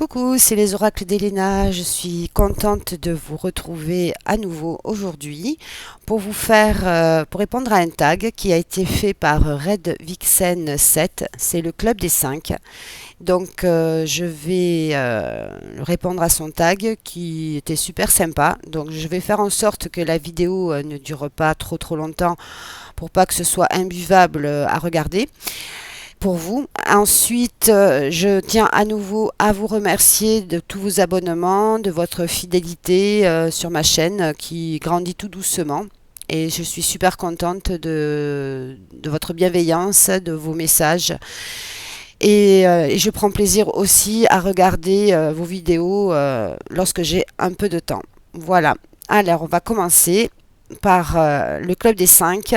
Coucou, c'est les oracles d'Elena. Je suis contente de vous retrouver à nouveau aujourd'hui pour pour répondre à un tag qui a été fait par Red Vixen 7. C'est le club des 5. Donc, je vais répondre à son tag qui était super sympa. Donc, je vais faire en sorte que la vidéo ne dure pas trop longtemps pour pas que ce soit imbuvable à regarder pour vous. Ensuite, je tiens à nouveau à vous remercier de tous vos abonnements, de votre fidélité sur ma chaîne qui grandit tout doucement. Et je suis super contente de votre bienveillance, de vos messages. Et je prends plaisir aussi à regarder vos vidéos lorsque j'ai un peu de temps. Voilà. Alors, on va commencer par le club des 5.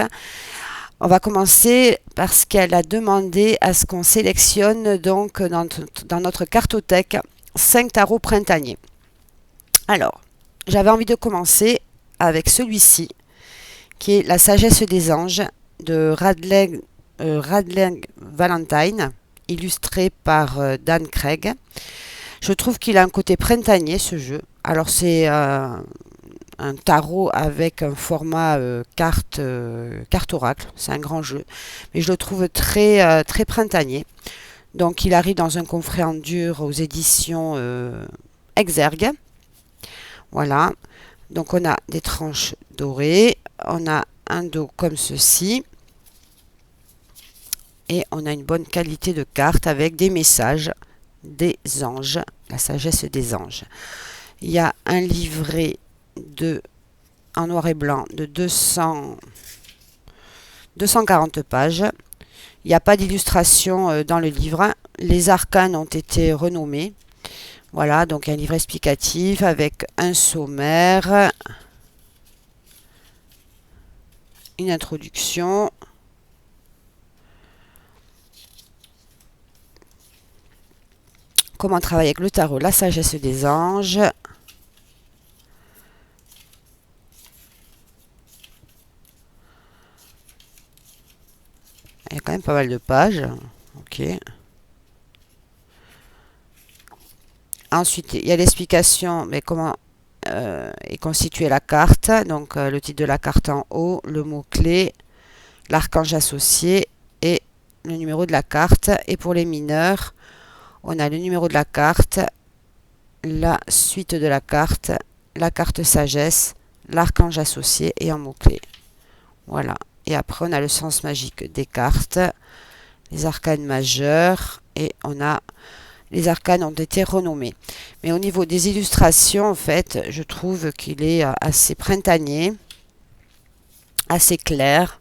On va commencer parce qu'elle a demandé à ce qu'on sélectionne donc dans notre cartothèque 5 tarots printaniers. Alors, j'avais envie de commencer avec celui-ci, qui est la sagesse des anges de Radling Valentine, illustré par Dan Craig. Je trouve qu'il a un côté printanier, ce jeu. Alors, c'est un tarot avec un format carte oracle. C'est un grand jeu, mais je le trouve très printanier. Donc il arrive dans un coffret en dur aux éditions Exergue. Voilà. Donc on a des tranches dorées, on a un dos comme ceci, et on a une bonne qualité de carte avec des messages des anges, la sagesse des anges. Il y a un livret en noir et blanc de 240 pages. Il n'y a pas d'illustration dans le livre. Les arcanes ont été renommés. Voilà, donc un livre explicatif avec un sommaire, une introduction, comment travailler avec le tarot, la sagesse des anges. Il y a quand même pas mal de pages. Ok. Ensuite, il y a l'explication, mais comment est constituée la carte. Donc, le titre de la carte en haut, le mot-clé, l'archange associé et le numéro de la carte. Et pour les mineurs, on a le numéro de la carte, la suite de la carte sagesse, l'archange associé et un mot-clé. Voilà. Et après, on a le sens magique des cartes, les arcanes majeures, et les arcanes ont été renommés. Mais au niveau des illustrations, en fait, je trouve qu'il est assez printanier, assez clair,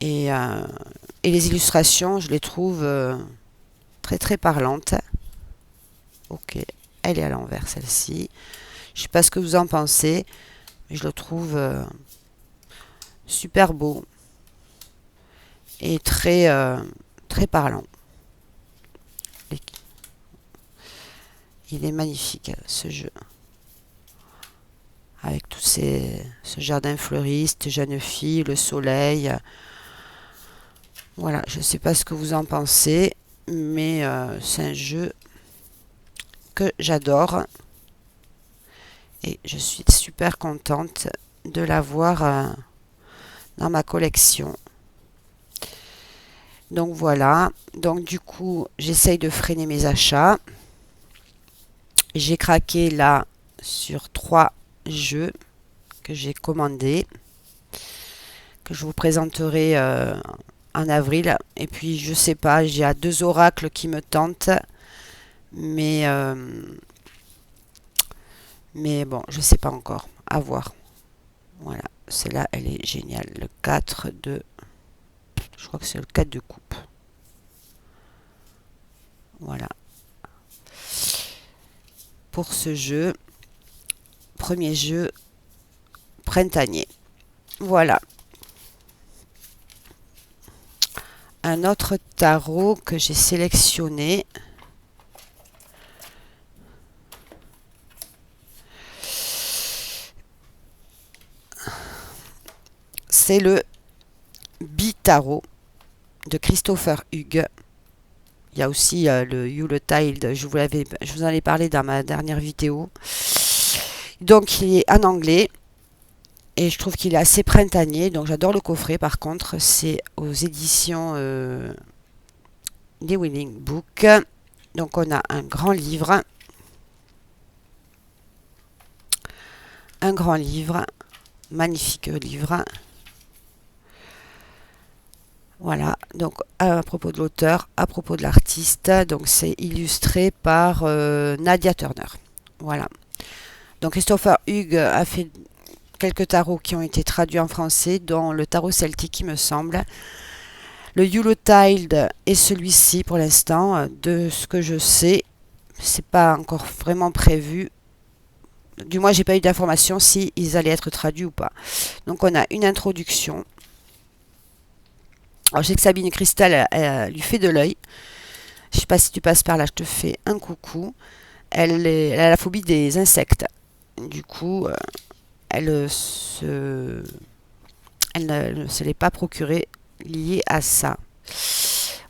et les illustrations, je les trouve très parlantes. Ok, elle est à l'envers, celle-ci. Je ne sais pas ce que vous en pensez, mais je le trouve super beau et très parlant. Il est magnifique, ce jeu. Avec ce jardin fleuriste, jeune fille, le soleil. Voilà, je ne sais pas ce que vous en pensez, mais c'est un jeu que j'adore. Et je suis super contente de l'avoir dans ma collection. Donc voilà, donc du coup j'essaye de freiner mes achats. J'ai craqué là sur 3 jeux que j'ai commandés, que je vous présenterai en avril. Et puis je sais pas, j'ai 2 oracles qui me tentent, mais bon, je sais pas encore, à voir. Voilà, celle-là elle est géniale, le 4 de... Je crois que c'est le 4 de coupe. Voilà. Pour ce jeu, premier jeu printanier. Voilà. Un autre tarot que j'ai sélectionné. C'est le Bitarot de Christopher Hughes, Il y a aussi le Yuletide, je vous en ai parlé dans ma dernière vidéo. Donc il est en anglais et je trouve qu'il est assez printanier. Donc j'adore le coffret par contre. C'est aux éditions des Winning Book. Donc on a un grand livre. Un grand livre. Magnifique livre. Voilà, donc à propos de l'auteur, à propos de l'artiste, donc c'est illustré par Nadia Turner. Voilà. Donc Christopher Hughes a fait quelques tarots qui ont été traduits en français, dont le tarot celtique, il me semble. Le Yuletide est celui-ci pour l'instant. De ce que je sais, c'est pas encore vraiment prévu. Du moins, j'ai pas eu d'informations si ils allaient être traduits ou pas. Donc on a une introduction. Alors, je sais que Sabine Cristal lui fait de l'œil. Je sais pas si tu passes par là, je te fais un coucou. Elle a la phobie des insectes. Du coup, elle ne se l'est pas procurée liée à ça.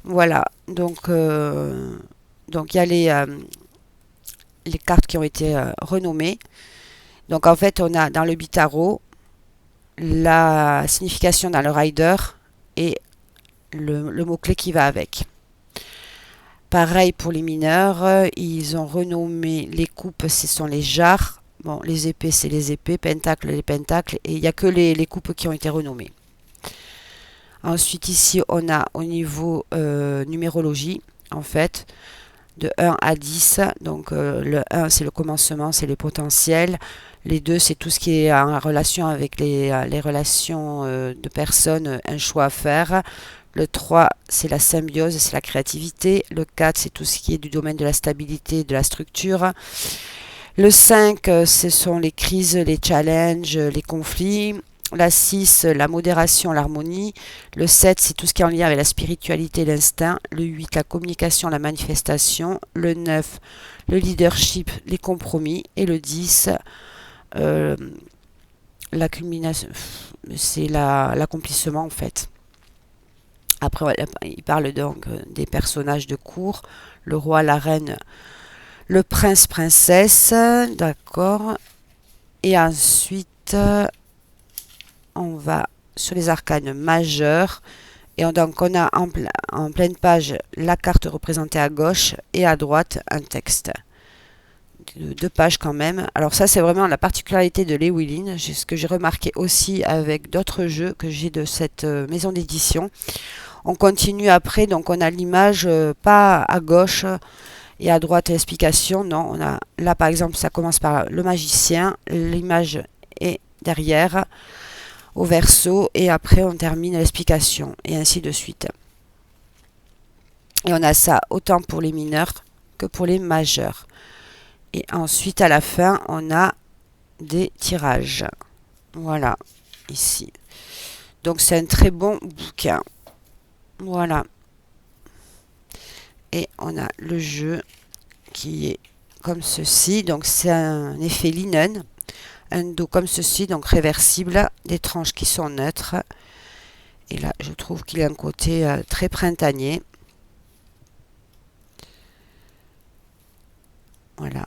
Voilà. Donc il y a les cartes qui ont été renommées. Donc en fait, on a dans le Bitaro la signification dans le rider et le mot-clé qui va avec. Pareil pour les mineurs, ils ont renommé les coupes, ce sont les jarres. Bon, les épées, c'est les épées, pentacles, les pentacles, et il n'y a que les coupes qui ont été renommées. Ensuite, ici, on a au niveau numérologie, en fait, de 1 à 10. Donc, le 1, c'est le commencement, c'est les potentiels. Les 2, c'est tout ce qui est en relation avec les relations de personnes, un choix à faire. Le 3, c'est la symbiose, c'est la créativité. Le 4, c'est tout ce qui est du domaine de la stabilité, de la structure. Le 5, ce sont les crises, les challenges, les conflits. La 6, la modération, l'harmonie. Le 7, c'est tout ce qui est en lien avec la spiritualité, l'instinct. Le 8, la communication, la manifestation. Le 9, le leadership, les compromis. Et le 10, la culmination, c'est l'accomplissement en fait. Après, il parle donc des personnages de cour, le roi, la reine, le prince, princesse, d'accord. Et ensuite, on va sur les arcanes majeurs. Et donc, on a en pleine page la carte représentée à gauche et à droite un texte. Deux pages quand même. Alors ça, c'est vraiment la particularité de Llewellyn. Ce que j'ai remarqué aussi avec d'autres jeux que j'ai de cette maison d'édition. On continue après, donc on a l'image pas à gauche et à droite l'explication. Non, on a là par exemple, ça commence par le magicien, l'image est derrière au verso et après on termine l'explication et ainsi de suite. Et on a ça autant pour les mineurs que pour les majeurs. Et ensuite à la fin, on a des tirages. Voilà, ici. Donc c'est un très bon bouquin. Voilà. Et on a le jeu qui est comme ceci. Donc c'est un effet linen. Un dos comme ceci, donc réversible. Des tranches qui sont neutres. Et là, je trouve qu'il y a un côté très printanier. Voilà.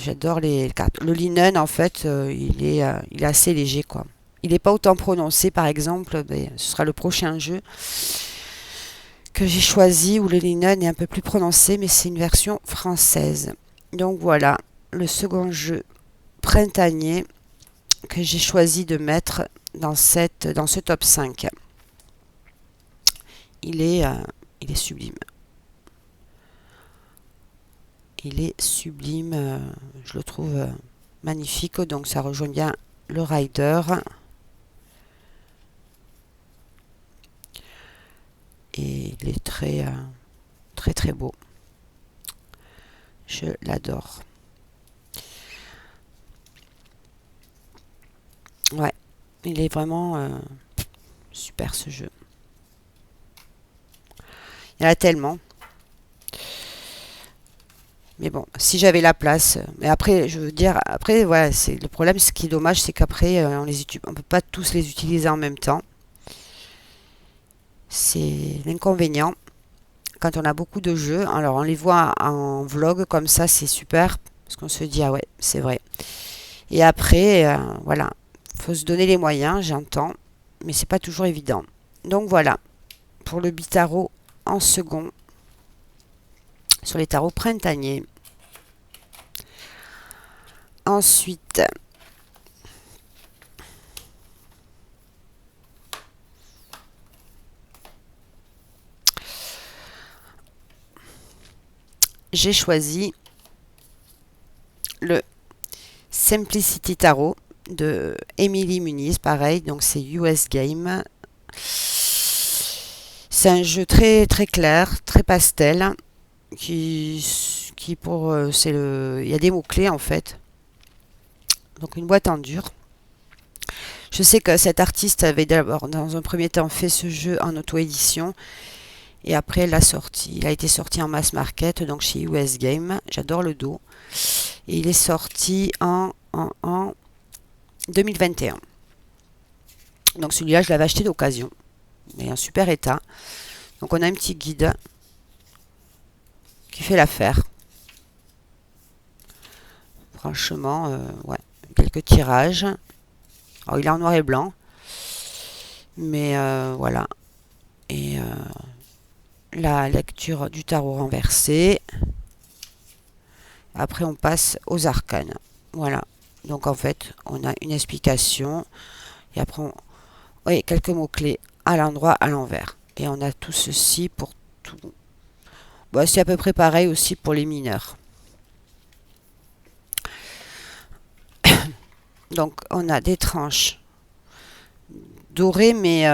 J'adore les cartes. Le linen, en fait, il est assez léger, quoi. Il n'est pas autant prononcé, par exemple. Mais ce sera le prochain jeu que j'ai choisi où le linen est un peu plus prononcé, mais c'est une version française. Donc voilà, le second jeu printanier que j'ai choisi de mettre dans ce top 5. Il est sublime. Il est sublime, je le trouve magnifique. Donc ça rejoint bien le rider. Et il est très très beau. Je l'adore. Ouais, il est vraiment super ce jeu. Il y en a tellement. Mais bon, si j'avais la place. Mais après, je veux dire, après, voilà, c'est le problème. Ce qui est dommage, c'est qu'après, on peut pas tous les utiliser en même temps. C'est l'inconvénient. quand on a beaucoup de jeux. Alors on les voit en vlog comme ça, c'est super, parce qu'on se dit, ah ouais, c'est vrai. Et après, voilà, faut se donner les moyens, j'entends, mais c'est pas toujours évident. Donc voilà, pour le bitarot en second, sur les tarots printaniers. Ensuite, j'ai choisi le Simplicity Tarot de Emily Muniz, pareil, donc c'est US Game. C'est un jeu très très clair, très pastel, qui pour c'est le, il y a des mots clés en fait. Donc une boîte en dur. Je sais que cet artiste avait d'abord dans un premier temps fait ce jeu en auto-édition et après il a été sorti en mass market, donc chez US Game. J'adore le dos. Et il est sorti en 2021. Donc celui-là, je l'avais acheté d'occasion. Il est en super état. Donc on a un petit guide qui fait l'affaire. Franchement, ouais. Quelques tirages. Alors il est en noir et blanc. Mais voilà. Et la lecture du tarot renversé. Après on passe aux arcanes. Voilà. Donc en fait, on a une explication. Et après, oui, quelques mots-clés à l'endroit, à l'envers. Et on a tout ceci pour tout. Bon, c'est à peu près pareil aussi pour les mineurs. Donc, on a des tranches dorées, mais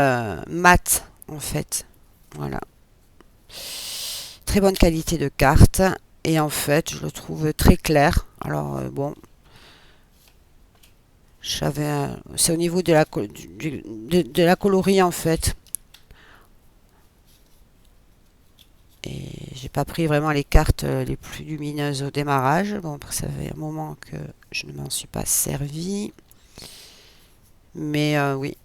mat, en fait. Voilà. Très bonne qualité de carte. Et en fait, je le trouve très clair. Alors, bon. C'est au niveau de de la coloris, en fait. Et j'ai pas pris vraiment les cartes les plus lumineuses au démarrage. Bon, après, ça fait un moment que je ne m'en suis pas servi. Mais oui,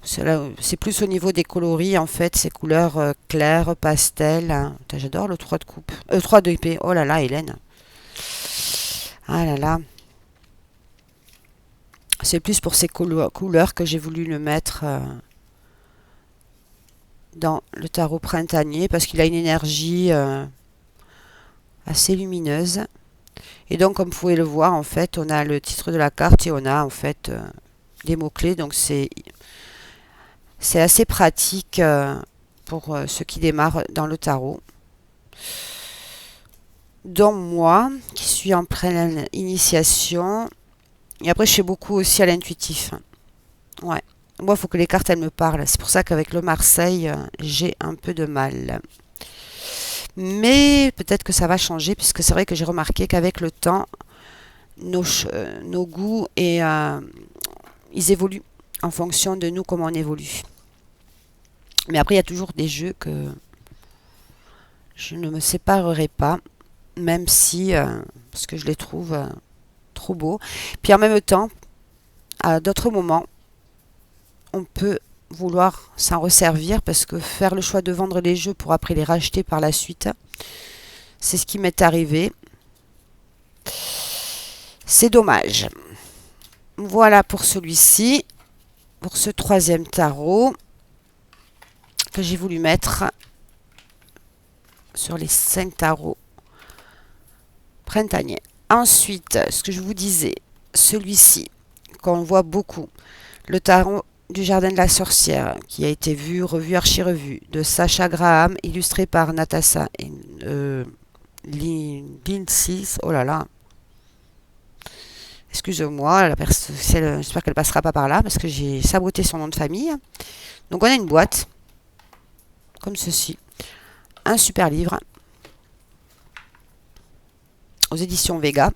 c'est plus au niveau des coloris, en fait, ces couleurs claires, pastel. Hein. J'adore le 3 de coupe. 3 d'épée. Oh là là, Hélène. Ah là là. C'est plus pour ces couleurs que j'ai voulu le mettre dans le tarot printanier parce qu'il a une énergie assez lumineuse. Et donc, comme vous pouvez le voir, en fait, on a le titre de la carte et on a en fait des mots-clés. Donc, c'est assez pratique pour ceux qui démarrent dans le tarot. Dont moi, qui suis en pleine initiation. Et après, je fais beaucoup aussi à l'intuitif. Ouais. Moi, il faut que les cartes, elles me parlent. C'est pour ça qu'avec le Marseille, j'ai un peu de mal. Mais peut-être que ça va changer, puisque c'est vrai que j'ai remarqué qu'avec le temps, nos goûts ils évoluent en fonction de nous, comment on évolue. Mais après, il y a toujours des jeux que je ne me séparerai pas, même si, parce que je les trouve trop beaux. Puis en même temps, à d'autres moments, on peut vouloir s'en resservir parce que faire le choix de vendre les jeux pour après les racheter par la suite, c'est ce qui m'est arrivé. C'est dommage. Voilà pour celui-ci, pour ce troisième tarot que j'ai voulu mettre sur les 5 tarots printaniers. Ensuite, ce que je vous disais, celui-ci, qu'on voit beaucoup, le tarot du Jardin de la Sorcière, qui a été vu, revu, archi-revu, de Sacha Graham, illustré par Natasha Lindsay. Oh là là. Excusez-moi, j'espère qu'elle passera pas par là, parce que j'ai saboté son nom de famille. Donc on a une boîte, comme ceci. Un super livre, aux éditions Vega,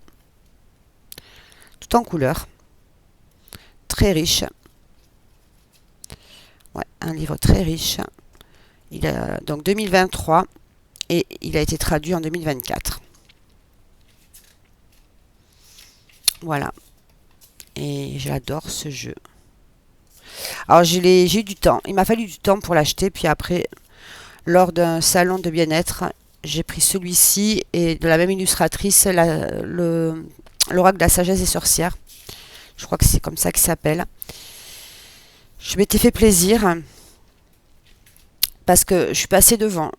tout en couleur, très riche. Ouais, un livre très riche. Il a donc 2023 et il a été traduit en 2024. Voilà. Et j'adore ce jeu. Alors j'ai eu du temps. Il m'a fallu du temps pour l'acheter. Puis après, lors d'un salon de bien-être. J'ai pris celui-ci et de la même illustratrice, l'Oracle de la sagesse des sorcières. Je crois que c'est comme ça qu'il s'appelle. Je m'étais fait plaisir parce que je suis passée devant.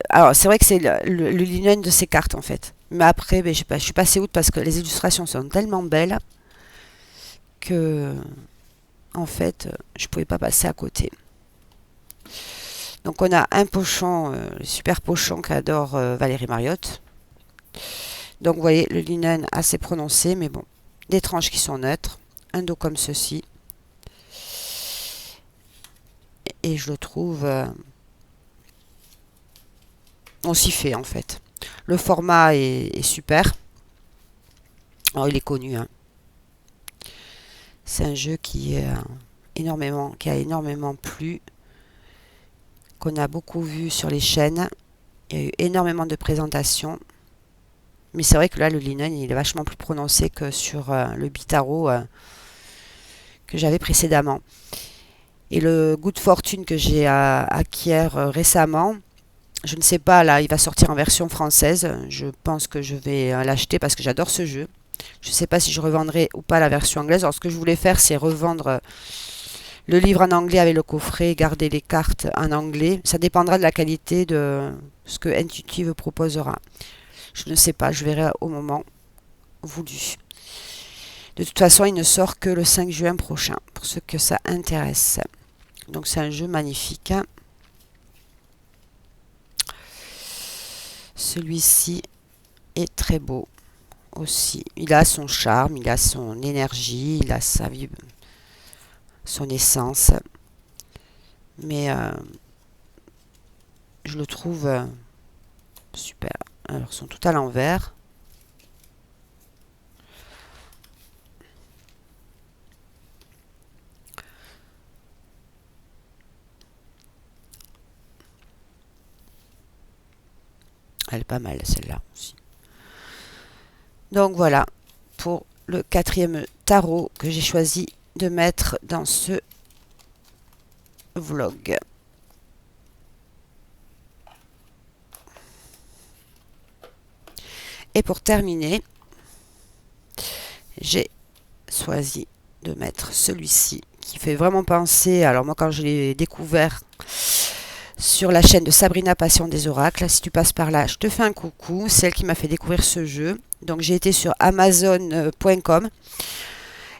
Alors, c'est vrai que c'est le linen de ces cartes en fait. Mais après, ben, je suis passée outre parce que les illustrations sont tellement belles que, en fait, je pouvais pas passer à côté. Donc, on a un pochon, le super pochon qu'adore Valérie Mariotte. Donc, vous voyez, le linen assez prononcé, mais bon, des tranches qui sont neutres. Un dos comme ceci. Et je le trouve... on s'y fait en fait. Le format est super. Alors, il est connu, hein. C'est un jeu qui qui a énormément plu, qu'on a beaucoup vu sur les chaînes. Il y a eu énormément de présentations. Mais c'est vrai que là, le linen, il est vachement plus prononcé que sur le Bitaro que j'avais précédemment. Et le Good Fortune que j'ai acquis récemment, je ne sais pas, là, il va sortir en version française. Je pense que je vais l'acheter parce que j'adore ce jeu. Je ne sais pas si je revendrai ou pas la version anglaise. Alors, ce que je voulais faire, c'est revendre le livre en anglais avec le coffret, garder les cartes en anglais. Ça dépendra de la qualité de ce que Intuitive proposera. Je ne sais pas, je verrai au moment voulu. De toute façon, il ne sort que le 5 juin prochain, pour ceux que ça intéresse. Donc, c'est un jeu magnifique. Celui-ci est très beau aussi. Il a son charme, il a son énergie, il a sa vie, son essence. Mais je le trouve super. Alors, ils sont tout à l'envers. Elle est pas mal, celle-là aussi. Donc voilà, pour le 4e tarot que j'ai choisi de mettre dans ce vlog. Et pour terminer, j'ai choisi de mettre celui-ci qui fait vraiment penser, alors moi quand je l'ai découvert sur la chaîne de Sabrina Passion des Oracles, si tu passes par là, je te fais un coucou, celle qui m'a fait découvrir ce jeu. Donc j'ai été sur Amazon.com.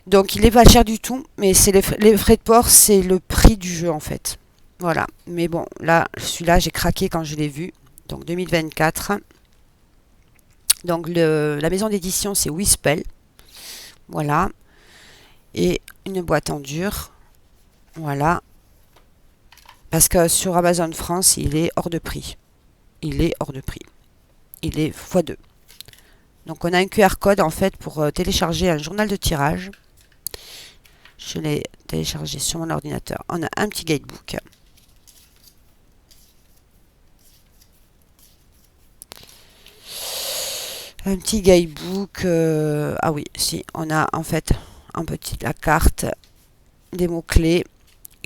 Donc il est pas cher du tout, mais c'est les frais de port, c'est le prix du jeu en fait. Voilà, mais bon, là, celui-là, j'ai craqué quand je l'ai vu. Donc 2024. Donc la maison d'édition, c'est Wispel. Voilà. Et une boîte en dur. Voilà. Parce que sur Amazon France, il est hors de prix. Il est hors de prix. Il est x2. Donc on a un QR code en fait pour télécharger un journal de tirage. Je l'ai téléchargé sur mon ordinateur. On a un petit guidebook. Un petit guidebook. Ah oui, si, on a en fait en petit la carte, des mots-clés,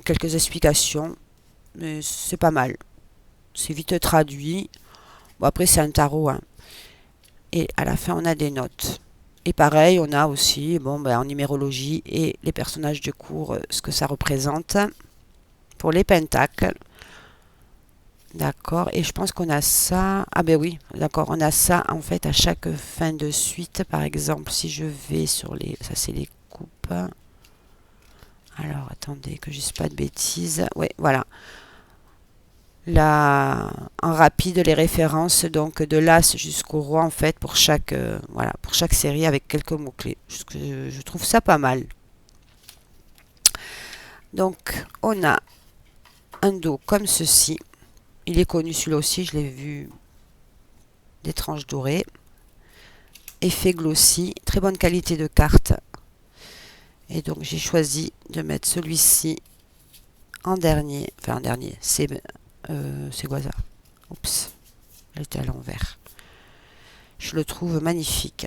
quelques explications. Mais c'est pas mal. C'est vite traduit. Bon, après, c'est un tarot, hein. Et à la fin, on a des notes. Et pareil, on a aussi, bon, ben, en numérologie et les personnages de cours, ce que ça représente. Pour les pentacles. D'accord. Et je pense qu'on a ça. Ah ben oui, d'accord. On a ça en fait à chaque fin de suite. Par exemple, si je vais sur les... Ça, c'est les coupes. Alors, attendez que je dise pas de bêtises. Oui, voilà. Là, en rapide, les références donc de l'As jusqu'au Roi en fait pour chaque, voilà, pour chaque série avec quelques mots-clés. Je trouve ça pas mal. Donc, on a un dos comme ceci. Il est connu celui-là aussi, je l'ai vu, des tranches dorées. Effet glossy, très bonne qualité de carte. Et donc j'ai choisi de mettre celui-ci en dernier. Enfin en dernier, c'est quoi ça? Oups, elle était à l'envers. Je le trouve magnifique.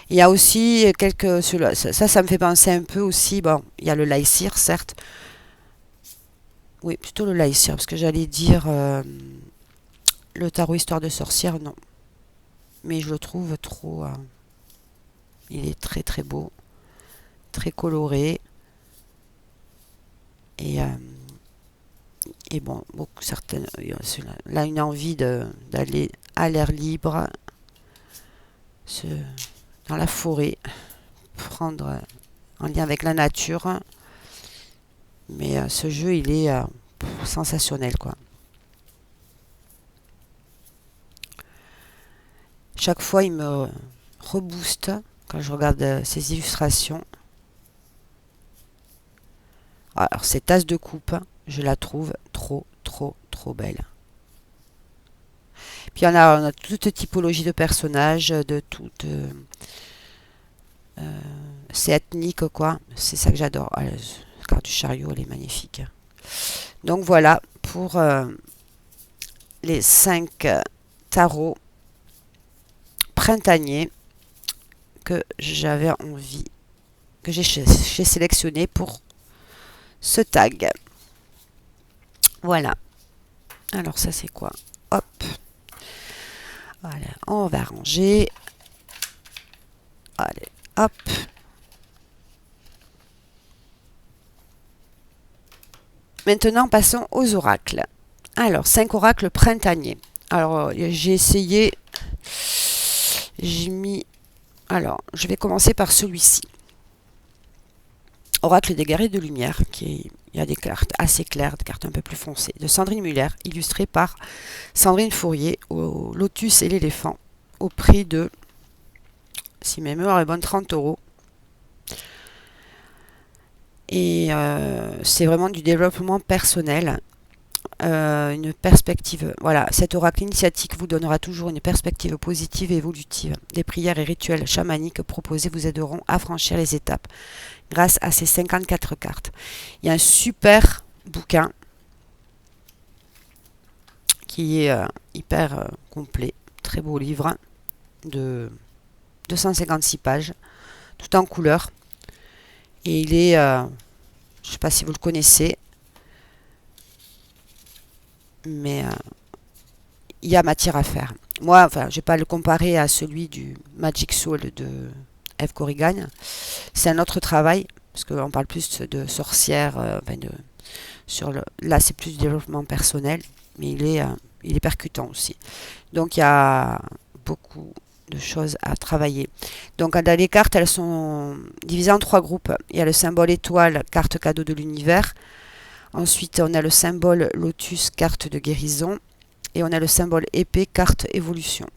Il y a aussi quelques... Ça me fait penser un peu aussi... Bon, il y a le Lycir, certes. Oui, plutôt le Lycir, parce que j'allais dire le tarot Histoire de sorcière, non. Mais je le trouve trop... il est très très beau, très coloré. Et, bon, beaucoup, certaines, là, une envie d'aller à l'air libre, se- dans la forêt, prendre en lien avec la nature. Mais ce jeu, il est sensationnel, quoi. Chaque fois, il me rebooste quand je regarde ces illustrations. Alors, cette tasse de coupe, je la trouve trop, trop, trop belle. Puis on a toute typologie de personnages, de toute... c'est ethnique, quoi. C'est ça que j'adore. Ah, la carte du chariot, elle est magnifique. Donc voilà pour les 5 tarots printaniers que j'avais envie, que j'ai sélectionné pour ce tag. Voilà. Alors ça c'est quoi? Hop. Voilà, on va ranger. Allez, hop. Maintenant, passons aux oracles. Alors, 5 oracles printaniers. Alors, j'ai essayé. J'ai mis... Alors, je vais commencer par celui-ci. Oracle des guerriers de lumière, il y a des cartes assez claires, des cartes un peu plus foncées, de Sandrine Muller, illustrée par Sandrine Fourier, au lotus et l'éléphant, au prix de, si ma mémoire est bonne, 30 €. Et c'est vraiment du développement personnel, une perspective. Voilà, cet oracle initiatique vous donnera toujours une perspective positive et évolutive. Des prières et rituels chamaniques proposés vous aideront à franchir les étapes grâce à ces 54 cartes. Il y a un super bouquin qui est hyper complet, très beau livre de 256 pages, tout en couleur. Et il est, je ne sais pas si vous le connaissez, mais il y a matière à faire. Moi, enfin, je ne vais pas le comparer à celui du Magic Soul de Eve Corrigan. C'est un autre travail, parce qu'on parle plus de sorcière, là c'est plus du développement personnel, mais il est percutant aussi. Donc il y a beaucoup de choses à travailler. Donc dans les cartes, elles sont divisées en 3 groupes. Il y a le symbole étoile, carte cadeau de l'univers. Ensuite, on a le symbole lotus, carte de guérison. Et on a le symbole épée, carte évolution.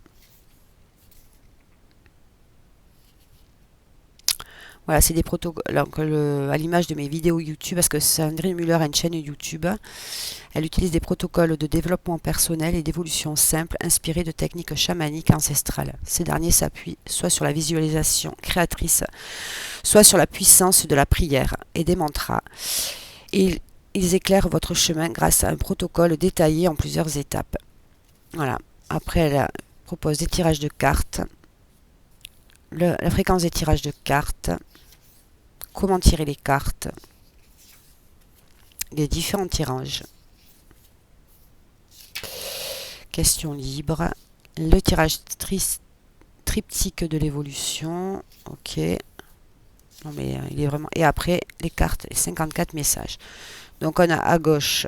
Voilà, c'est des protocoles. À l'image de mes vidéos YouTube, parce que Sandrine Muller a une chaîne YouTube, elle utilise des protocoles de développement personnel et d'évolution simple inspirés de techniques chamaniques ancestrales. Ces derniers s'appuient soit sur la visualisation créatrice, soit sur la puissance de la prière et des mantras. Et ils éclairent votre chemin grâce à un protocole détaillé en plusieurs étapes. Voilà. Après, elle propose des tirages de cartes, la fréquence des tirages de cartes, comment tirer les cartes, les différents tirages, questions libres, le tirage triptyque de l'évolution, ok, non mais il est vraiment, et après les cartes, les 54 messages. Donc on a à gauche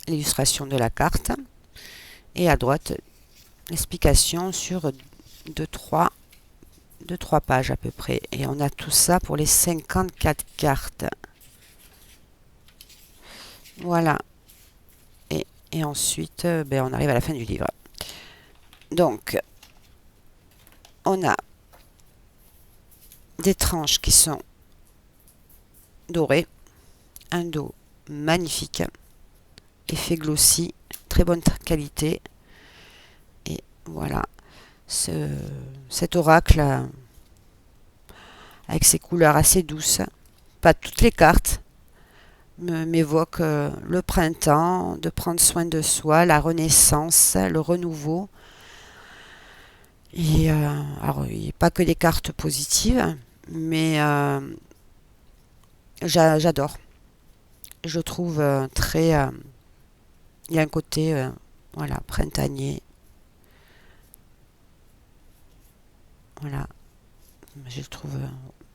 l'illustration de la carte et à droite l'explication sur 2-3 pages à peu près. Et on a tout ça pour les 54 cartes. Voilà. Et ensuite, on arrive à la fin du livre. Donc, on a des tranches qui sont dorées. Un dos magnifique. Effet glossy. Très bonne qualité. Et voilà. Cet oracle avec ses couleurs assez douces. Pas toutes les cartes m'évoquent le printemps, de prendre soin de soi, la renaissance, le renouveau. Et alors, il n'y a pas que des cartes positives, mais j'adore. Je trouve très... il y a un côté voilà, printanier. Voilà, je le trouve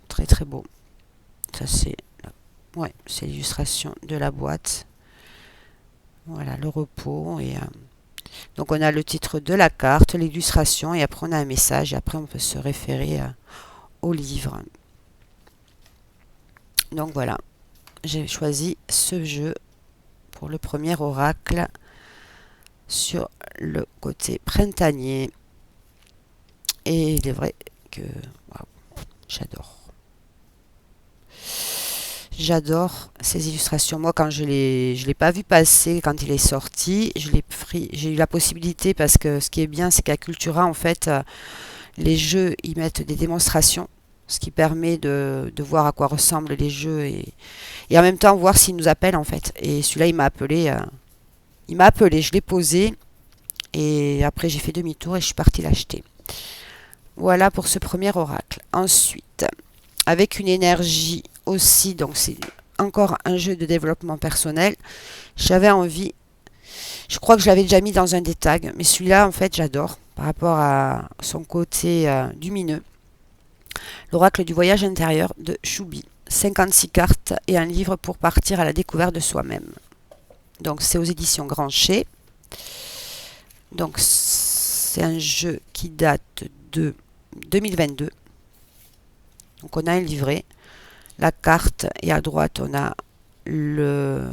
très très beau. Ça c'est ouais, c'est l'illustration de la boîte. Voilà, le repos et donc on a le titre de la carte, l'illustration et après on a un message et après on peut se référer au livre. Donc voilà, j'ai choisi ce jeu pour le premier oracle sur le côté printanier. Et il est vrai que waouh, j'adore. J'adore ces illustrations. Moi, quand je l'ai pas vu passer quand il est sorti, j'ai eu la possibilité parce que ce qui est bien, c'est qu'à Cultura, en fait, les jeux, ils mettent des démonstrations, ce qui permet de voir à quoi ressemblent les jeux et en même temps voir s'ils nous appellent en fait. Et celui-là, il m'a appelé, je l'ai posé et après j'ai fait demi-tour et je suis partie l'acheter. Voilà pour ce premier oracle. Ensuite, avec une énergie aussi, donc c'est encore un jeu de développement personnel. J'avais envie, je crois que je l'avais déjà mis dans un des tags, mais celui-là en fait j'adore par rapport à son côté lumineux. L'oracle du voyage intérieur de Choubi. 56 cartes et un livre pour partir à la découverte de soi-même. Donc c'est aux éditions Grancher. Donc c'est un jeu qui date de 2022. Donc on a un livret, la carte et à droite on a le...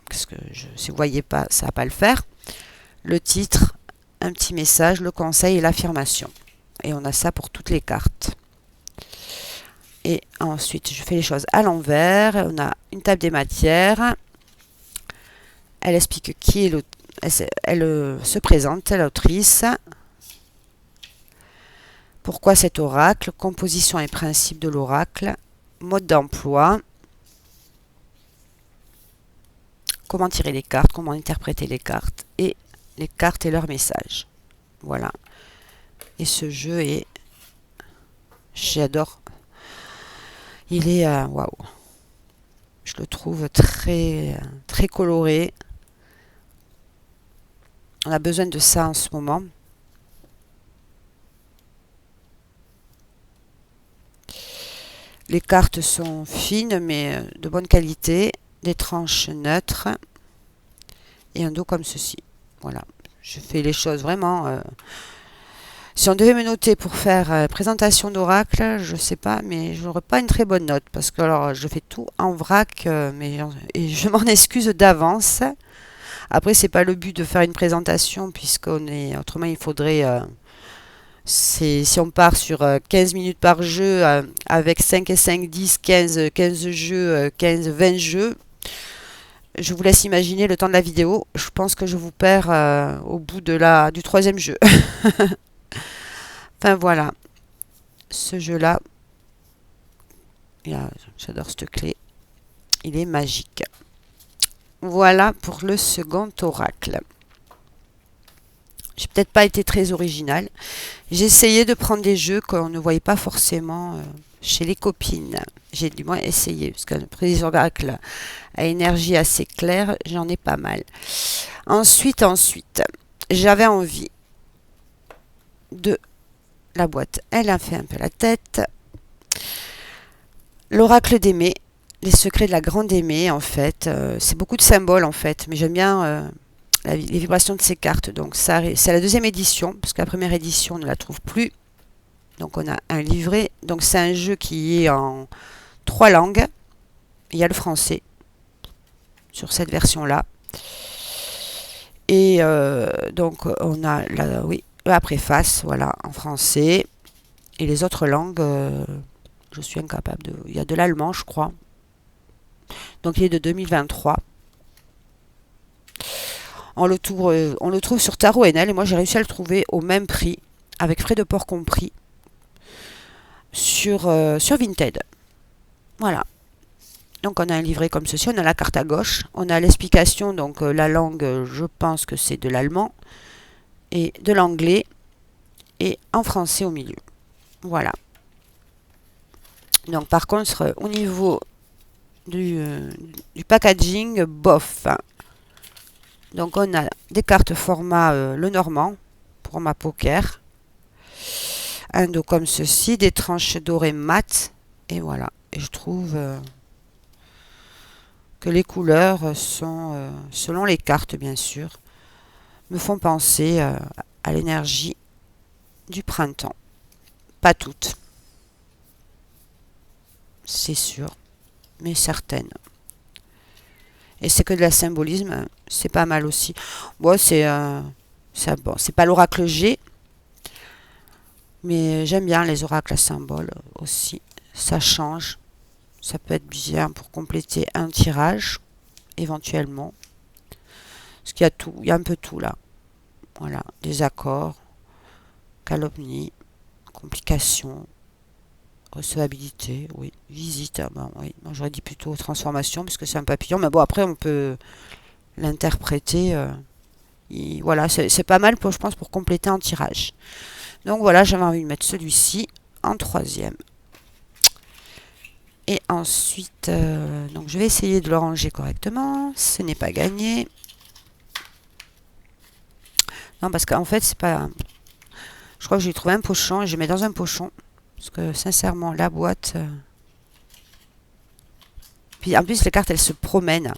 Parce que si vous ne voyez pas, ça ne va pas le faire. Le titre, un petit message, le conseil et l'affirmation. Et on a ça pour toutes les cartes. Et ensuite, je fais les choses à l'envers. On a une table des matières. Elle explique qui est l'auteur. Elle se présente, l'autrice. Pourquoi cet oracle? Composition et principe de l'oracle. Mode d'emploi. Comment tirer les cartes, comment interpréter les cartes. Et les cartes et leurs messages. Voilà. Et ce jeu est... J'adore. Il est... waouh. Je le trouve très, très coloré. On a besoin de ça en ce moment. Les cartes sont fines mais de bonne qualité. Des tranches neutres. Et un dos comme ceci. Voilà. Je fais les choses vraiment... si on devait me noter pour faire présentation d'oracle, je sais pas, mais je n'aurais pas une très bonne note. Parce que alors, je fais tout en vrac, et je m'en excuse d'avance. Après, c'est pas le but de faire une présentation, puisqu'on est. Autrement, il faudrait. Si on part sur 15 minutes par jeu, avec 5 et 5, 10, 15 jeux, 15, 20 jeux, je vous laisse imaginer le temps de la vidéo. Je pense que je vous perds au bout du troisième jeu. Enfin voilà, ce jeu-là, j'adore cette clé, il est magique. Voilà pour le second oracle. J'ai peut-être pas été très originale. J'ai essayé de prendre des jeux qu'on ne voyait pas forcément chez les copines. J'ai du moins essayé, parce que les oracles à énergie assez claire, j'en ai pas mal. Ensuite, j'avais envie de la boîte. Elle a fait un peu la tête. L'oracle d'Aimée, les secrets de la grande Aimée, en fait. C'est beaucoup de symboles, en fait, mais j'aime bien les vibrations de ces cartes. Donc, c'est la deuxième édition, parce que la première édition, on ne la trouve plus. Donc, on a un livret. Donc, c'est un jeu qui est en 3 langues. Il y a le français sur cette version-là. Et donc, on a la préface, voilà, en français. Et les autres langues, je suis incapable de... Il y a de l'allemand, je crois. Donc, il est de 2023. On le trouve sur Tarot NL et moi, j'ai réussi à le trouver au même prix, avec frais de port compris, sur Vinted. Voilà. Donc, on a un livret comme ceci. On a la carte à gauche. On a l'explication. Donc, la langue, je pense que c'est de l'allemand et de l'anglais et en français au milieu. Voilà. Donc, par contre, au niveau du packaging bof. Donc on a des cartes format le Normand pour ma poker. Un dos comme ceci, des tranches dorées mat. Et voilà. Et je trouve que les couleurs sont, selon les cartes bien sûr, me font penser à l'énergie du printemps. Pas toutes, c'est sûr, mais certaines. Et c'est que de la symbolisme, c'est pas mal aussi. Bon, bon, c'est pas l'oracle G, mais j'aime bien les oracles à symboles aussi. Ça change, ça peut être bien pour compléter un tirage, éventuellement. Parce qu'il y a tout, il y a un peu tout là. Voilà, des accords, calomnie, complications, recevabilité, oui, visite, ben, oui. Moi j'aurais dit plutôt transformation puisque c'est un papillon, mais bon après on peut l'interpréter. Voilà, c'est pas mal pour, je pense, pour compléter un tirage. Donc voilà, j'avais envie de mettre celui-ci en troisième. Et ensuite, donc je vais essayer de le ranger correctement. Ce n'est pas gagné. Non, parce qu'en fait, c'est pas. Je crois que j'ai trouvé un pochon et je mets dans un pochon. Parce que sincèrement, la boîte. Puis en plus, les cartes, elles se promènent.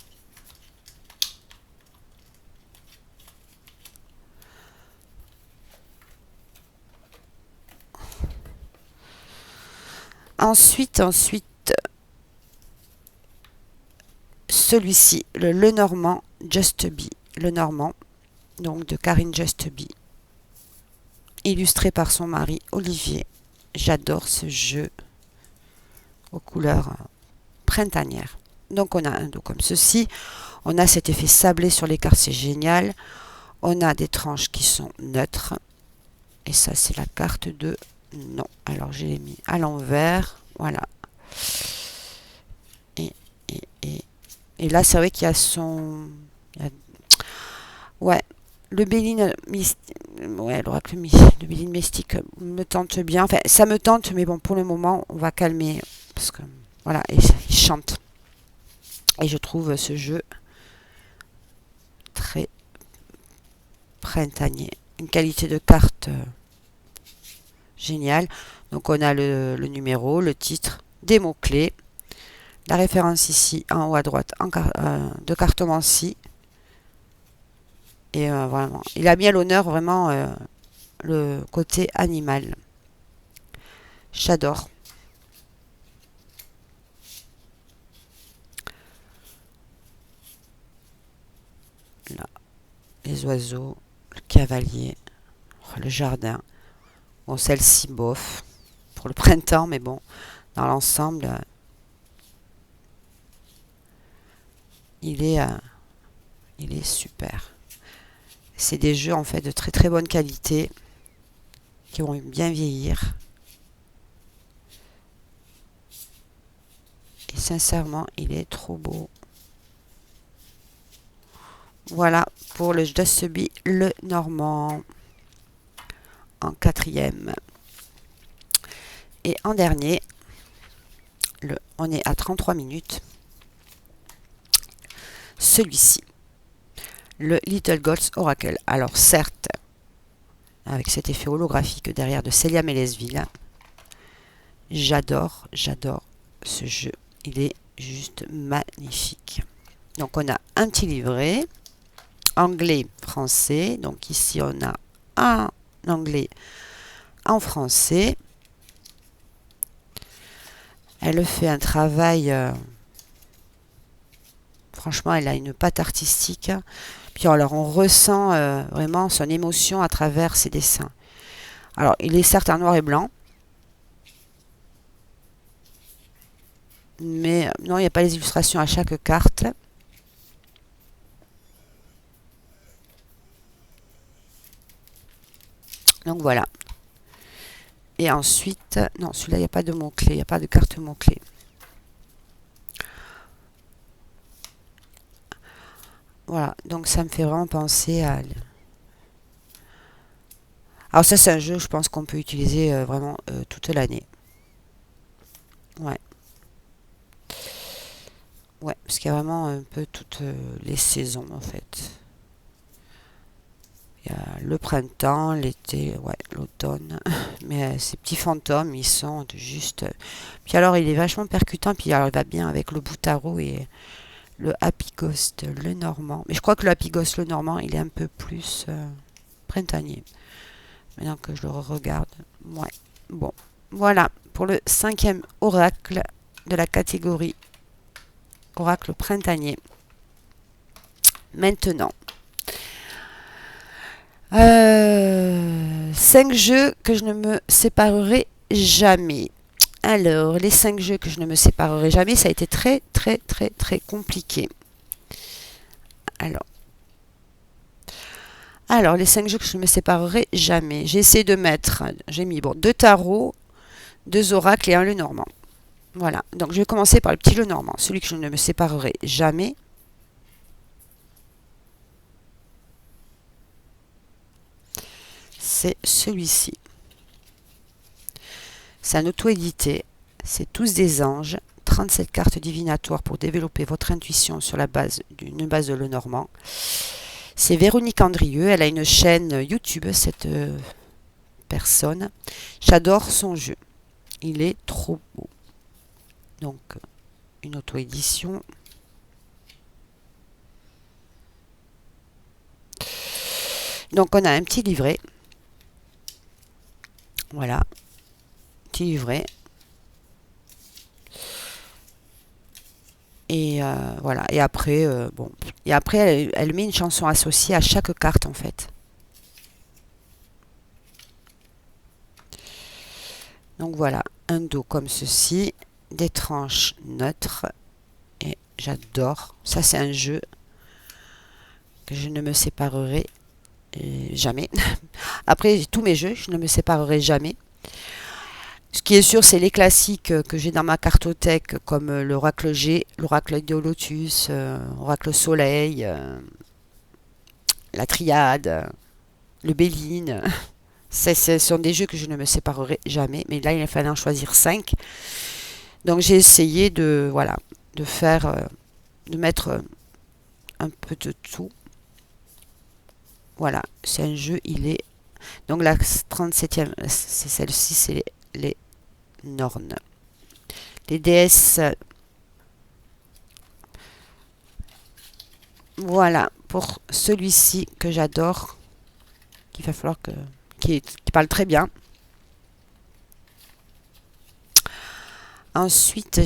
Ensuite, celui-ci, le Lenormand Just Be. Le Normand, donc de Karine Just Be. Illustré par son mari Olivier. J'adore ce jeu aux couleurs printanières. Donc on a un dos comme ceci. On a cet effet sablé sur les cartes, c'est génial. On a des tranches qui sont neutres. Et ça, c'est la carte de non. Alors, je l'ai mis à l'envers. Voilà. Et là, c'est vrai qu'il y a son... Ouais. Le Béline mystique... Ouais, l'oracle le Béline mystique me tente bien. Enfin, ça me tente, mais bon, pour le moment, on va calmer. Parce que, voilà, et il chante. Et je trouve ce jeu très printanier. Une qualité de carte géniale. Donc on a le numéro, le titre, des mots-clés, la référence ici en haut à droite de cartomancie. Et vraiment, il a mis à l'honneur vraiment le côté animal. J'adore. Là, les oiseaux, le cavalier, le jardin. Bon, celle-ci, bof, pour le printemps, mais bon, dans l'ensemble, il est super. C'est des jeux en fait de très très bonne qualité qui vont bien vieillir. Et sincèrement, il est trop beau. Voilà pour le Just Be le Normand en quatrième. Et en dernier, on est à 33 minutes. Celui-ci, le Little Gods Oracle. Alors certes, avec cet effet holographique derrière de Célia Mélesville, j'adore ce jeu. Il est juste magnifique. Donc on a un petit livret, anglais, français. Donc ici on a un anglais en français. Elle fait un travail, franchement, elle a une patte artistique. Puis alors on ressent vraiment son émotion à travers ses dessins. Alors il est certes en noir et blanc, mais non, il n'y a pas les illustrations à chaque carte. Donc voilà. Et ensuite, non, celui-là, il n'y a pas de mots-clés, il n'y a pas de carte mots-clés. Voilà, donc ça me fait vraiment penser à... Alors ça, c'est un jeu, je pense qu'on peut utiliser vraiment toute l'année. Ouais. Ouais, parce qu'il y a vraiment un peu toutes les saisons en fait. Il y a le printemps, l'été, ouais, l'automne. Mais ces petits fantômes, ils sont juste. Puis alors, il est vachement percutant. Puis alors, il va bien avec le Boutaro et le Happy Ghost, le Normand. Mais je crois que le Happy Ghost, le Normand, il est un peu plus printanier. Maintenant que je le regarde. Ouais. Bon. Voilà pour le 5e oracle de la catégorie oracle printanier. Maintenant. 5 jeux que je ne me séparerai jamais. Alors, les 5 jeux que je ne me séparerai jamais, ça a été très, très, très, très compliqué. Alors, les 5 jeux que je ne me séparerai jamais. J'ai essayé de mettre, j'ai mis bon, 2 tarots, 2 oracles et un Lenormand. Voilà, donc je vais commencer par le petit Lenormand, celui que je ne me séparerai jamais. C'est celui-ci. C'est un auto-édité. C'est tous des anges. 37 cartes divinatoires pour développer votre intuition sur la base d'une base de Lenormand. C'est Véronique Andrieux. Elle a une chaîne YouTube, cette personne. J'adore son jeu. Il est trop beau. Donc, une auto-édition. Donc, on a un petit livret. Voilà. Petit livret. Et voilà. Et après, bon. Et après, elle met une chanson associée à chaque carte, en fait. Donc voilà, un dos comme ceci, des tranches neutres. Et j'adore. Ça, c'est un jeu que je ne me séparerai jamais. Après, tous mes jeux, je ne me séparerai jamais. Ce qui est sûr, c'est les classiques que j'ai dans ma cartothèque, comme l'oracle G, l'oracle de Lotus, l'oracle Soleil, la Triade, le Béline. Ce sont des jeux que je ne me séparerai jamais. Mais là, il fallait en choisir 5. Donc, j'ai essayé de, voilà, de faire, de mettre un peu de tout. Voilà, c'est un jeu, il est... Donc, la 37e, c'est celle-ci, c'est les Nornes. Les déesses. Voilà, pour celui-ci que j'adore, qu'il va falloir que... qui parle très bien. Ensuite,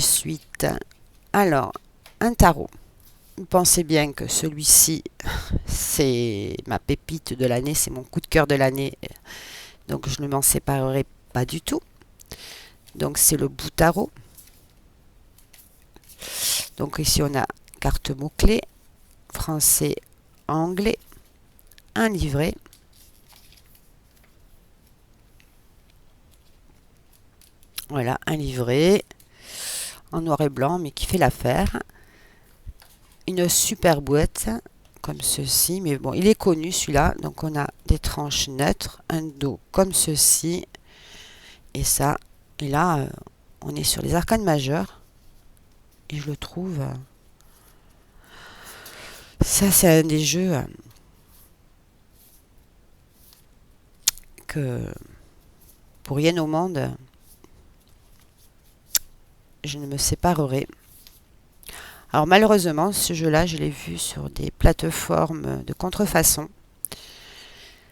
alors, un tarot. Vous pensez bien que celui-ci, c'est ma pépite de l'année, c'est mon coup de cœur de l'année. Donc, je ne m'en séparerai pas du tout. Donc, c'est le Boutaro. Donc, ici, on a carte mots-clés, français, anglais, un livret. Voilà, un livret en noir et blanc, mais qui fait l'affaire. Une super boîte, comme ceci. Mais bon, il est connu, celui-là. Donc, on a des tranches neutres, un dos comme ceci. Et ça, et là, on est sur les arcanes majeures. Et je le trouve... ça, c'est un des jeux que, pour rien au monde, je ne me séparerai. Alors malheureusement, ce jeu-là, je l'ai vu sur des plateformes de contrefaçon,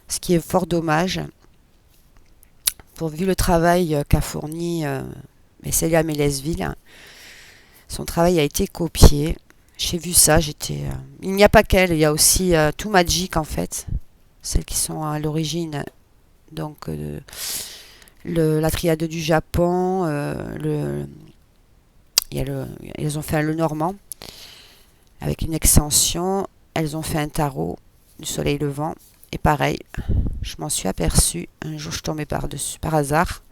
ce qui est fort dommage, vu le travail qu'a fourni Célia Mélesville. Son travail a été copié. J'ai vu ça, j'étais... il n'y a pas qu'elle, il y a aussi Too Magic en fait, celles qui sont à l'origine. Donc la triade du Japon, elles ont fait un Lenormand avec une extension. Elles ont fait un tarot du soleil levant. Et pareil, je m'en suis aperçue. Un jour, je tombais par-dessus, par hasard.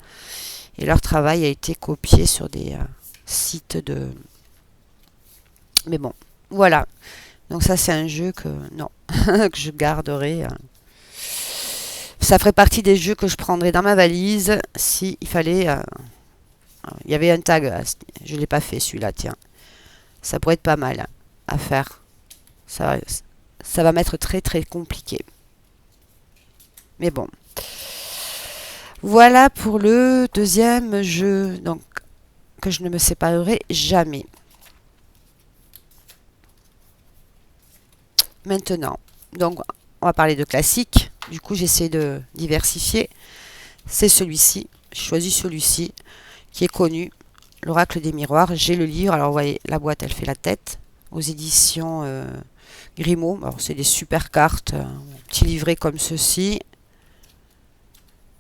Et leur travail a été copié sur des sites de... Mais bon, voilà. Donc ça, c'est un jeu que... Non, que je garderai. Ça ferait partie des jeux que je prendrais dans ma valise si il fallait... il y avait un tag. Je ne l'ai pas fait, celui-là, tiens. Ça pourrait être pas mal à faire. Ça, ça va m'être très très compliqué. Mais bon. Voilà pour le deuxième jeu, donc que je ne me séparerai jamais. Maintenant, donc on va parler de classique. Du coup, j'essaie de diversifier. C'est celui-ci. J'ai choisi celui-ci qui est connu, l'Oracle des miroirs. J'ai le livre. Alors, vous voyez, la boîte, elle fait la tête. Aux éditions Grimaud. Alors, c'est des super cartes. Un petit livret comme ceci.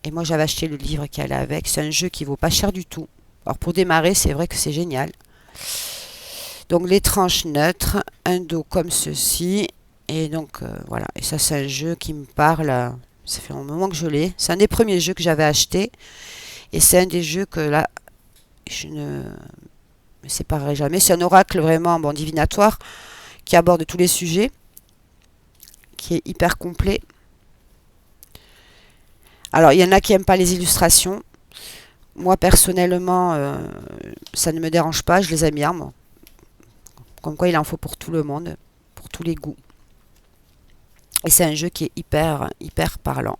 Et moi, j'avais acheté le livre qui allait avec. C'est un jeu qui vaut pas cher du tout. Alors, pour démarrer, c'est vrai que c'est génial. Donc, les tranches neutres. Un dos comme ceci. Et donc, voilà. Et ça, c'est un jeu qui me parle. Ça fait un moment que je l'ai. C'est un des premiers jeux que j'avais acheté. Et c'est un des jeux que là, je ne me séparerai jamais. C'est un oracle vraiment bon, divinatoire qui aborde tous les sujets, qui est hyper complet. Alors, il y en a qui n'aiment pas les illustrations. Moi, personnellement, ça ne me dérange pas. Je les aime bien, moi. Comme quoi, il en faut pour tout le monde, pour tous les goûts. Et c'est un jeu qui est hyper parlant.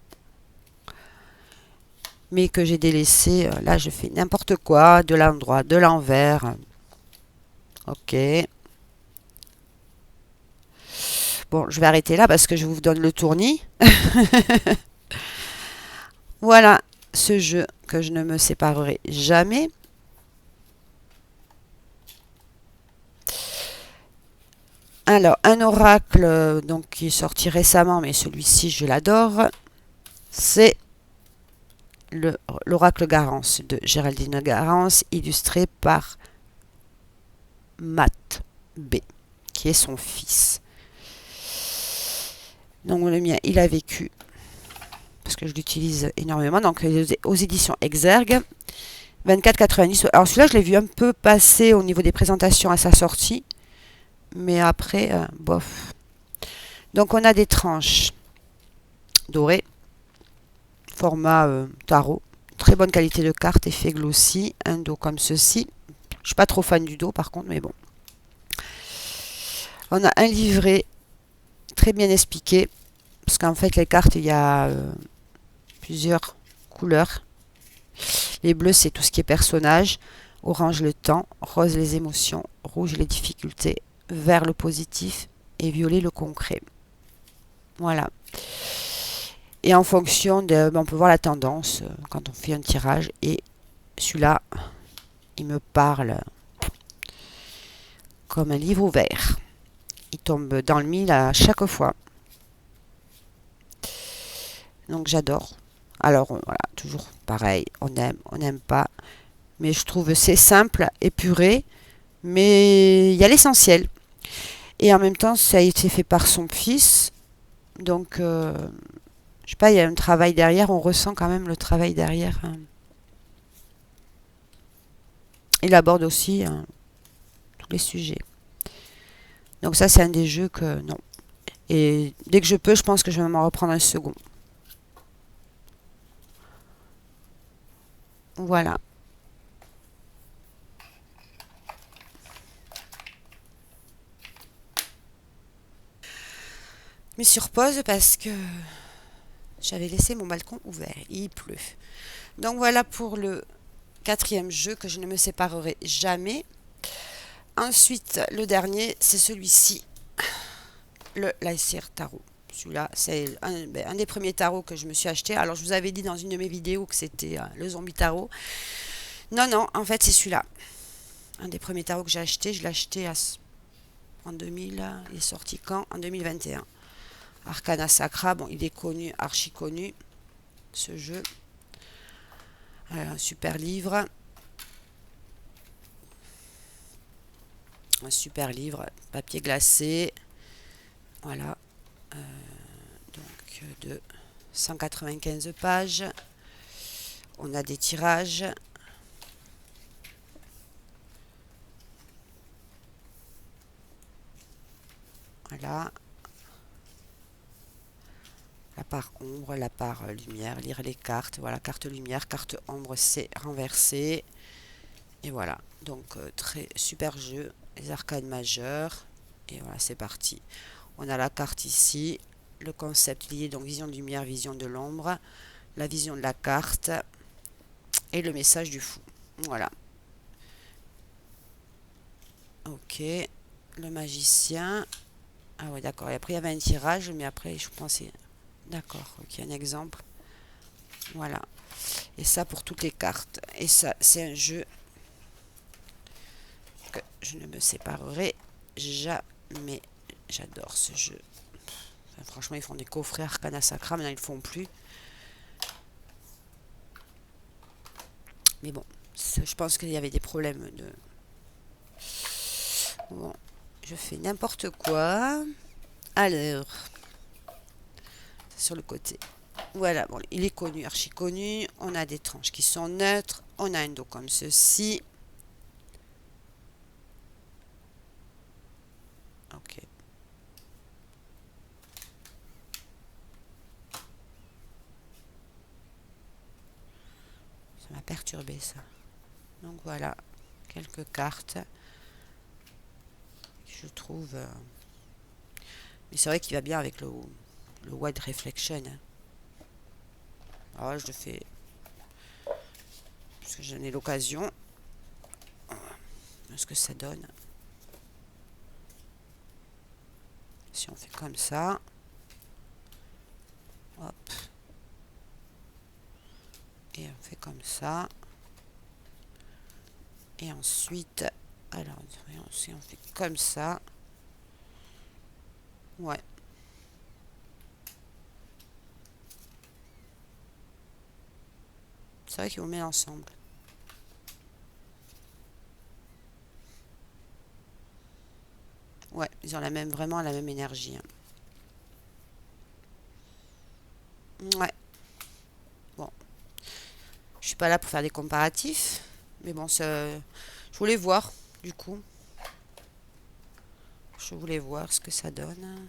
Mais que j'ai délaissé. Là, je fais n'importe quoi, de l'endroit, de l'envers. Ok. Bon, je vais arrêter là parce que je vous donne le tournis. Voilà ce jeu que je ne me séparerai jamais. Alors, un oracle donc, qui est sorti récemment, mais celui-ci, je l'adore. C'est l'oracle Garance de Géraldine Garance, illustré par Matt B, qui est son fils. Donc, le mien, il a vécu, parce que je l'utilise énormément. Donc, aux éditions Exergue, 24,90. Alors, celui-là, je l'ai vu un peu passer au niveau des présentations à sa sortie. Mais après, bof. Donc, on a des tranches dorées, format tarot. Très bonne qualité de carte, effet glossy. Un dos comme ceci. Je suis pas trop fan du dos, par contre, mais bon. On a un livret très bien expliqué. Parce qu'en fait, les cartes, il y a plusieurs couleurs. Les bleus, c'est tout ce qui est personnage. Orange, le temps. Rose, les émotions. Rouge, les difficultés. Vert, le positif. Et violet, le concret. Voilà. Et en fonction de... on peut voir la tendance quand on fait un tirage. Et celui-là, il me parle comme un livre ouvert. Il tombe dans le mille à chaque fois. Donc j'adore. Alors voilà, toujours pareil. On aime, on n'aime pas. Mais je trouve c'est simple, épuré. Mais il y a l'essentiel. Et en même temps, ça a été fait par son fils. Donc, je sais pas, il y a un travail derrière. On ressent quand même le travail derrière. Il aborde aussi tous les sujets. Donc ça, c'est un des jeux que non. Et dès que je peux, je pense que je vais m'en reprendre un second. Voilà. Je me suis sur pause parce que j'avais laissé mon balcon ouvert. Il pleut. Donc voilà pour le quatrième jeu que je ne me séparerai jamais. Ensuite, le dernier, c'est celui-ci, le Lycir Tarot. Celui-là, c'est un des premiers tarots que je me suis acheté. Alors, je vous avais dit dans une de mes vidéos que c'était le Zombie Tarot. Non, non, en fait, c'est celui-là. Un des premiers tarots que j'ai acheté. Je l'ai acheté en 2000. Il est sorti quand? En 2021. Arcana Sacra. Bon, il est connu, archi connu, ce jeu. Un super livre. Un super livre, papier glacé. Voilà. Donc de 195 pages. On a des tirages. Voilà. La part ombre, la part lumière, lire les cartes. Voilà, carte lumière, carte ombre, c'est renversé. Et voilà, donc très super jeu. les arcanes majeures. Et voilà, c'est parti. On a la carte ici, le concept lié, donc vision de lumière, vision de l'ombre, la vision de la carte et le message du fou. Voilà. Ok. Le magicien. Ah ouais, d'accord. Et après, il y avait un tirage, mais après, je pensais... D'accord, ok, un exemple. Voilà. Et ça pour toutes les cartes. Et ça, c'est un jeu que je ne me séparerai jamais. J'adore ce jeu. Enfin, franchement, ils font des coffrets Arcana Sacra. Maintenant, ils ne le font plus. Mais bon, je pense qu'il y avait des problèmes de... Bon, je fais n'importe quoi. Alors, sur le côté. Voilà, bon, il est connu, archi connu. On a des tranches qui sont neutres. On a un dos comme ceci. Ok. Ça m'a perturbé ça. Donc voilà, quelques cartes. Je trouve... Mais c'est vrai qu'il va bien avec le Wide Reflection. Hein. Alors là, je le fais parce que j'en ai l'occasion. Ce que ça donne. Si on fait comme ça. Hop. Et on fait comme ça. Et ensuite, alors, si on fait comme ça. Ouais. C'est vrai qu'ils vous mettent ensemble. Ouais, ils ont vraiment la même énergie. Hein. Ouais. Bon. Je suis pas là pour faire des comparatifs. Mais bon, je voulais voir, du coup. Je voulais voir ce que ça donne.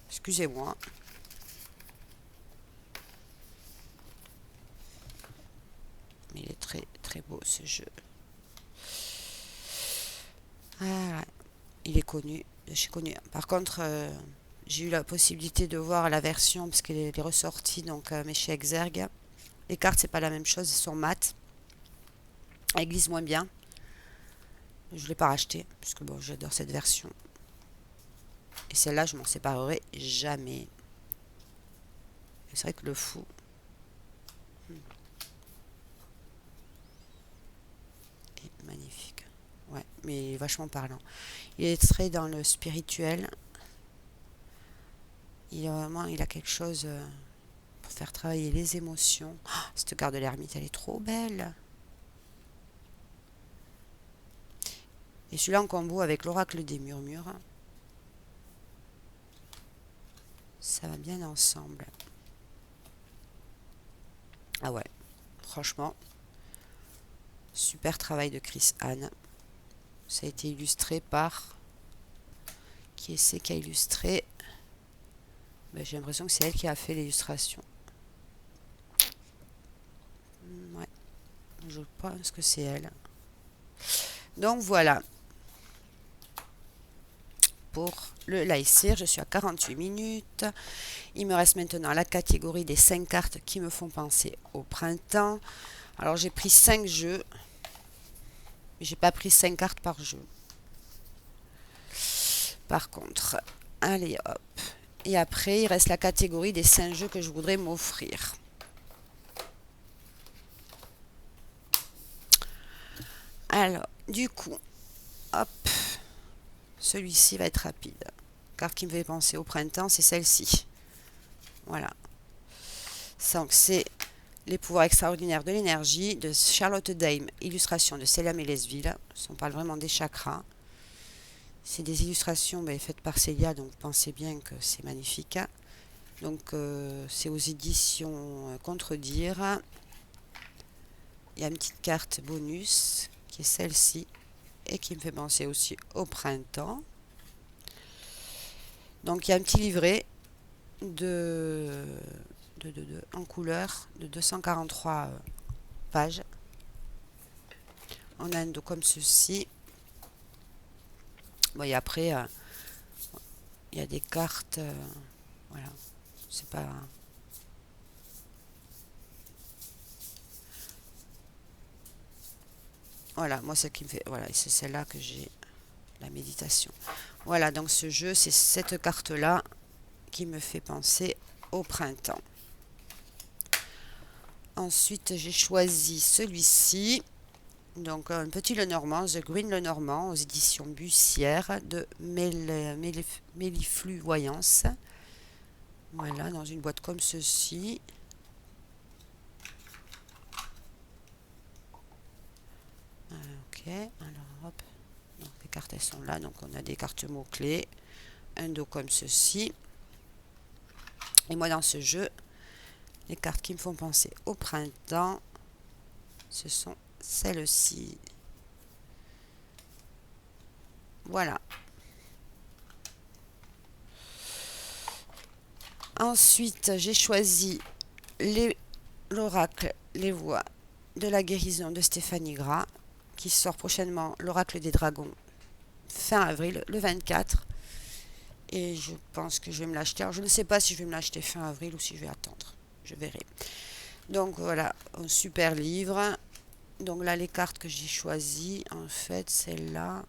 Excusez-moi. Mais il est très très beau ce jeu. Ah, il est connu. Je suis connu. Par contre, j'ai eu la possibilité de voir la version parce qu'elle est ressortie donc mais chez Exergue. Les cartes c'est pas la même chose, elles sont mates. Elles glissent moins bien. Je l'ai pas racheté parce que bon, j'adore cette version. Et celle-là, je m'en séparerai jamais. C'est vrai que le fou. Est magnifique. Ouais, mais il est vachement parlant. Il est très dans le spirituel. Il a quelque chose pour faire travailler les émotions. Oh, cette carte de l'ermite, elle est trop belle. Et celui-là en combo avec l'oracle des murmures. Ça va bien ensemble. Ah ouais, franchement, super travail de Chris Anne. Ça a été illustré par... Qui c'est qui a illustré? Ben, j'ai l'impression que c'est elle qui a fait l'illustration. Ouais, je pense que c'est elle. Donc voilà. Pour le Lycir, je suis à 48 minutes. Il me reste maintenant la catégorie des 5 cartes qui me font penser au printemps. Alors j'ai pris 5 jeux. Mais j'ai pas pris 5 cartes par jeu. Par contre, allez hop. Et après, il reste la catégorie des 5 jeux que je voudrais m'offrir. Alors, du coup, hop. Celui-ci va être rapide. Carte qui me fait penser au printemps, c'est celle-ci. Voilà. Donc, c'est les pouvoirs extraordinaires de l'énergie de Charlotte Dame, illustration de Célia Mélesville. On parle vraiment des chakras. C'est des illustrations faites par Célia, donc vous pensez bien que c'est magnifique. Donc, c'est aux éditions Contredire. Il y a une petite carte bonus qui est celle-ci et qui me fait penser aussi au printemps. Donc, il y a un petit livret en couleur de 243 pages. On a un dos comme ceci. Bon, et après, il y a des cartes. Voilà. C'est pas. Voilà, moi, ce qui me fait. Voilà, c'est celle-là que j'ai. La méditation. Voilà, donc ce jeu, c'est cette carte-là qui me fait penser au printemps. Ensuite, j'ai choisi celui-ci. Donc, un petit Lenormand, The Green Lenormand, aux éditions Bussière de Méliflu Voyance. Voilà, dans une boîte comme ceci. Ok, alors hop. Donc, les cartes, elles sont là. Donc, on a des cartes mots-clés. Un dos comme ceci. Et moi, dans ce jeu, les cartes qui me font penser au printemps, ce sont celles-ci. Voilà. Ensuite, j'ai choisi l'oracle, les voix de la guérison de Stéphanie Gras, qui sort prochainement, l'oracle des dragons, fin avril, le 24. Et je pense que je vais me l'acheter. Alors, je ne sais pas si je vais me l'acheter fin avril ou si je vais attendre. Je verrai. Donc voilà, un super livre. Donc là, les cartes que j'ai choisies, en fait, celle-là.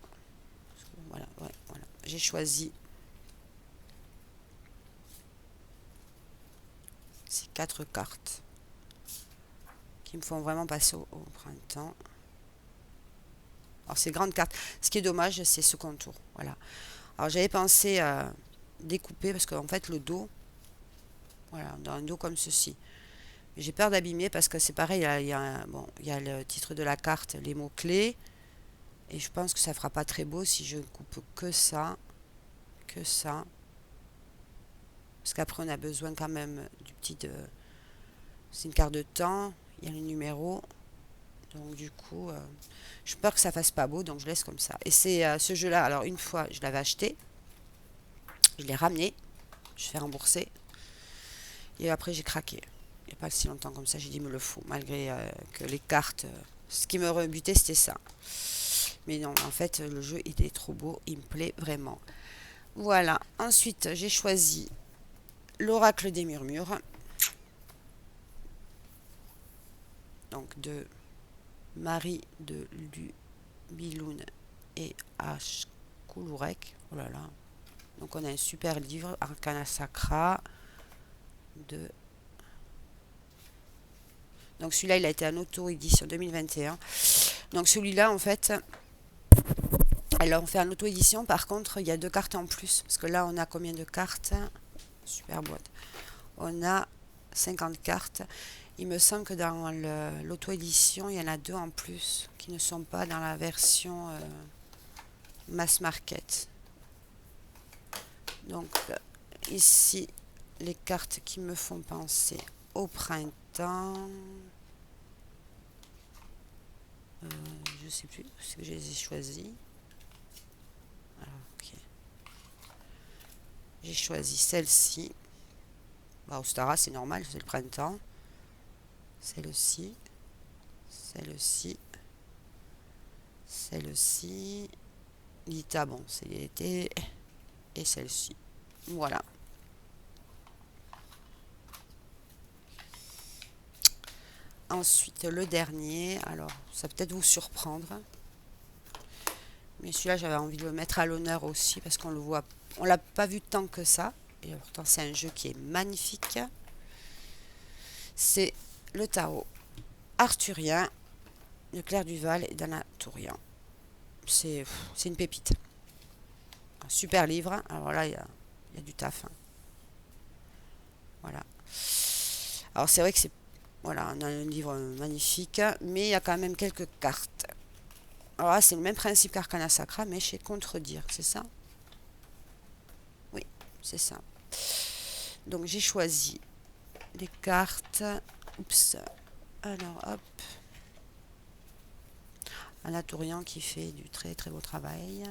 Voilà, ouais, voilà. J'ai choisi ces 4 cartes qui me font vraiment passer au printemps. Alors, ces grandes cartes. Ce qui est dommage, c'est ce contour. Voilà. Alors, j'avais pensé à découper parce qu'en fait, le dos, voilà, dans un dos comme ceci. J'ai peur d'abîmer parce que c'est pareil, bon, il y a le titre de la carte, les mots-clés. Et je pense que ça fera pas très beau si je coupe que ça. Que ça. Parce qu'après, on a besoin quand même du petit. C'est une carte de temps. Il y a le numéro. Donc, du coup, je peur que ça fasse pas beau. Donc, je laisse comme ça. Et c'est ce jeu-là. Alors, une fois, je l'avais acheté. Je l'ai ramené. Je fais rembourser. Et après, j'ai craqué. Il n'y a pas si longtemps comme ça. J'ai dit, me le faut. Malgré que les cartes. Ce qui me rebutait, c'était ça. Mais non, en fait, le jeu, il est trop beau. Il me plaît vraiment. Voilà. Ensuite, j'ai choisi l'oracle des murmures. Donc, de Marie de Lubiloun et H. Koulourek. Oh là là. Donc, on a un super livre, Arcana Sacra. De... Donc, celui-là, il a été en auto-édition 2021. Donc, celui-là, en fait, alors on fait en auto-édition. Par contre, il y a 2 cartes en plus. Parce que là, on a combien de cartes? Super boîte. On a 50 cartes. Il me semble que dans l'auto-édition, il y en a 2 en plus qui ne sont pas dans la version mass market. Donc, ici, les cartes qui me font penser au printemps. Je sais plus ce que je les ai choisis. Alors, ok. J'ai choisi celle-ci. Bah, Ostara, c'est normal, c'est le printemps. Celle-ci. Celle-ci. Celle-ci. Lita, bon, c'est l'été. Et celle-ci. Voilà. Ensuite, le dernier. Alors, ça va peut-être vous surprendre. Mais celui-là, j'avais envie de le mettre à l'honneur aussi parce qu'on le voit. On l'a pas vu tant que ça. Et pourtant, c'est un jeu qui est magnifique. C'est le tarot arthurien de Claire Duval et d'Anna Tourian. C'est une pépite. Un super livre. Alors là, il y a du taf. Hein. Voilà. Alors, c'est vrai que c'est. Voilà, on a un livre magnifique, mais il y a quand même quelques cartes. Alors là, c'est le même principe qu'Arcana Sacra, mais chez Contredire, c'est ça? Oui, c'est ça. Donc j'ai choisi les cartes. Oups. Alors hop. Anna Tourian qui fait du très très beau travail.